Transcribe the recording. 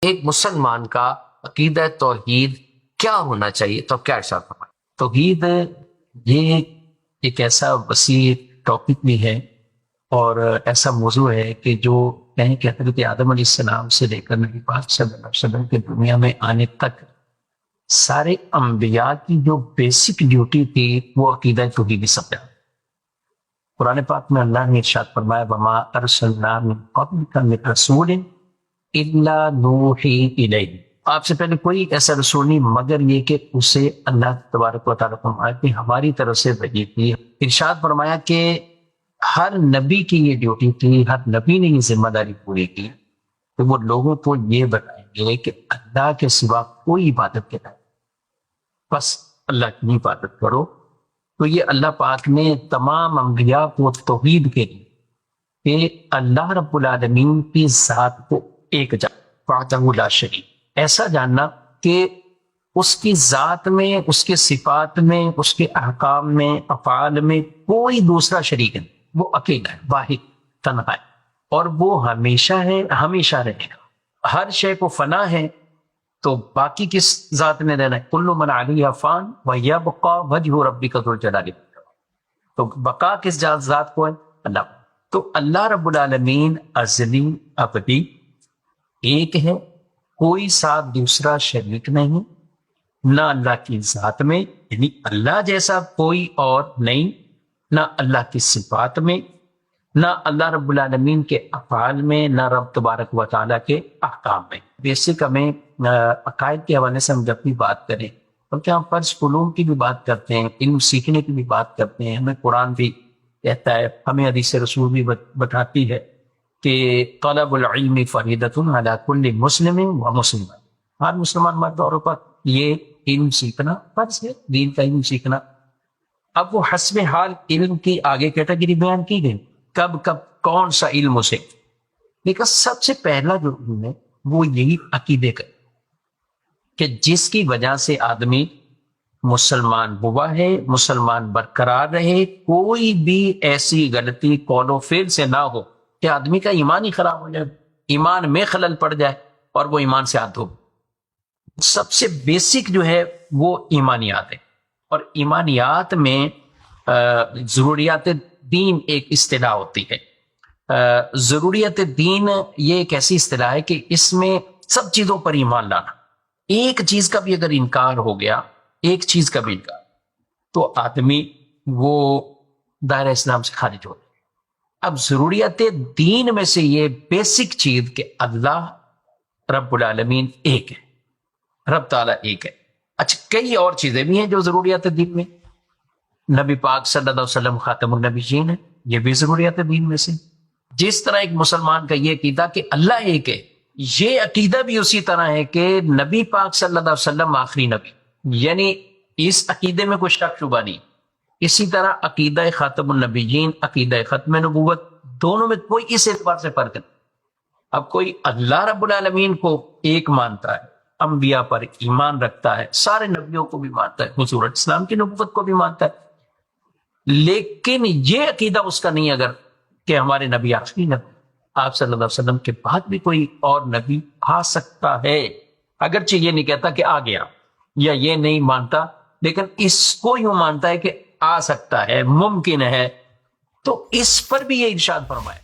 ایک مسلمان کا عقیدہ توحید کیا ہونا چاہیے؟ تو کیا ارشاد فرمائیں؟ توحید یہ ایک ایسا وسیع ٹاپک بھی ہے اور ایسا موضوع ہے کہ جو کہیں کہ حضرت آدم علیہ السلام سے لے کر نبی پاک صلی اللہ علیہ وسلم کے دنیا میں آنے تک سارے انبیاء کی جو بیسک ڈیوٹی تھی وہ عقیدہ توحید سمجھا۔ قرآن پاک میں اللہ نے ارشاد فرمایا وما ارسلنا من قبلک من رسول الا نوحی الیہ، آپ سے پہلے کوئی ایسا رسول نہیں مگر یہ کہ اسے اللہ تبارک و تعالیٰ فرمایا کہ ہماری طرف سے وحی کی۔ ارشاد فرمایا کہ ہر نبی کی یہ ڈیوٹی تھی، ہر نبی نے یہ ذمہ داری پوری کی کہ وہ لوگوں کو یہ بتائیں گے کہ اللہ کے سوا کوئی عبادت کے نہیں، بس اللہ کی عبادت کرو۔ تو یہ اللہ پاک نے تمام انبیاء کو توحید کے لیے کہ اللہ رب العالمین کی ذات کو ایک جان وحدہ لا شریک، ایسا جاننا کہ اس کی ذات میں، اس کے صفات میں، اس کے احکام میں، افعال میں کوئی دوسرا شریک نہیں، وہ اکیلا ہے، واحد تنہا ہے، اور وہ ہمیشہ ہے، ہمیشہ رہے گا۔ ہر شے کو فنا ہے تو باقی کس ذات نے دینا ہے؟ کل من علیہ فان ویبقی وجہ ربک ذو الجلال والاکرام، تو بقا کس ذات کو ہے؟ اللہ۔ تو اللہ رب العالمین ازلی ابدی ایک ہے، کوئی ساتھ دوسرا شریک نہیں، نہ اللہ کی ذات میں یعنی اللہ جیسا کوئی اور نہیں، نہ اللہ کی صفات میں، نہ اللہ رب العالمین کے افعال میں، نہ رب تبارک و تعالیٰ کے احکام میں۔ بیسک ہمیں عقائد کے حوالے سے ہم جب بھی بات کریں کیونکہ ہم فرض علوم کی بھی بات کرتے ہیں، علم سیکھنے کی بھی بات کرتے ہیں، ہمیں قرآن بھی کہتا ہے، ہمیں حدیث رسول بھی بتاتی ہے کہ طلب العلم فریضۃ علی کل مسلم و مسلمہ، ہر مسلمان مرد اور عورت یہ علم سیکھنا فرض ہے، دین کا علم سیکھنا۔ اب وہ حسب حال علم کی آگے کیٹیگری بیان کی گئی، کب کون سا علم اسے، لیکن سب سے پہلا جو علم ہے وہ یہی عقیدے کا کہ جس کی وجہ سے آدمی مسلمان ہوا ہے، مسلمان برقرار رہے، کوئی بھی ایسی غلطی قول و فعل سے نہ ہو کہ آدمی کا ایمان ہی خراب ہو جائے، ایمان میں خلل پڑ جائے اور وہ ایمان سے ہاتھ دھو۔ سب سے بیسک جو ہے وہ ایمانیات ہے، اور ایمانیات میں ضروریات دین ایک اصطلاح ہوتی ہے۔ ضروریات دین یہ ایک ایسی اصطلاح ہے کہ اس میں سب چیزوں پر ایمان لانا، ایک چیز کا بھی اگر انکار ہو گیا، ایک چیز کا بھی انکار، تو آدمی وہ دائرہ اسلام سے خارج ہو جائے۔ اب ضروریات دین میں سے یہ بیسک چیز کہ اللہ رب العالمین ایک ہے، رب تعالیٰ ایک ہے۔ اچھا کئی اور چیزیں بھی ہیں جو ضروریات دین میں، نبی پاک صلی اللہ علیہ وسلم خاتم النبیین ہے، یہ بھی ضروریات دین میں سے۔ جس طرح ایک مسلمان کا یہ عقیدہ کہ اللہ ایک ہے، یہ عقیدہ بھی اسی طرح ہے کہ نبی پاک صلی اللہ علیہ وسلم آخری نبی، یعنی اس عقیدے میں کوئی شک شبہ نہیں۔ اسی طرح عقیدہ خاتم النبیین، عقیدہ ختم نبوت، دونوں میں کوئی اس اعتبار سے فرق نہیں۔ اب کوئی اللہ رب العالمین کو ایک مانتا ہے، انبیاء پر ایمان رکھتا ہے، سارے نبیوں کو بھی مانتا ہے، حضور اسلام کی نبوت کو بھی مانتا ہے، لیکن یہ عقیدہ اس کا نہیں اگر کہ ہمارے نبی آخری نبی، آپ صلی اللہ علیہ وسلم کے بعد بھی کوئی اور نبی آ سکتا ہے، اگرچہ یہ نہیں کہتا کہ آ گیا، یا یہ نہیں مانتا لیکن اس کو یوں مانتا ہے کہ آ سکتا ہے، ممکن ہے، تو اس پر بھی یہ ارشاد فرمائے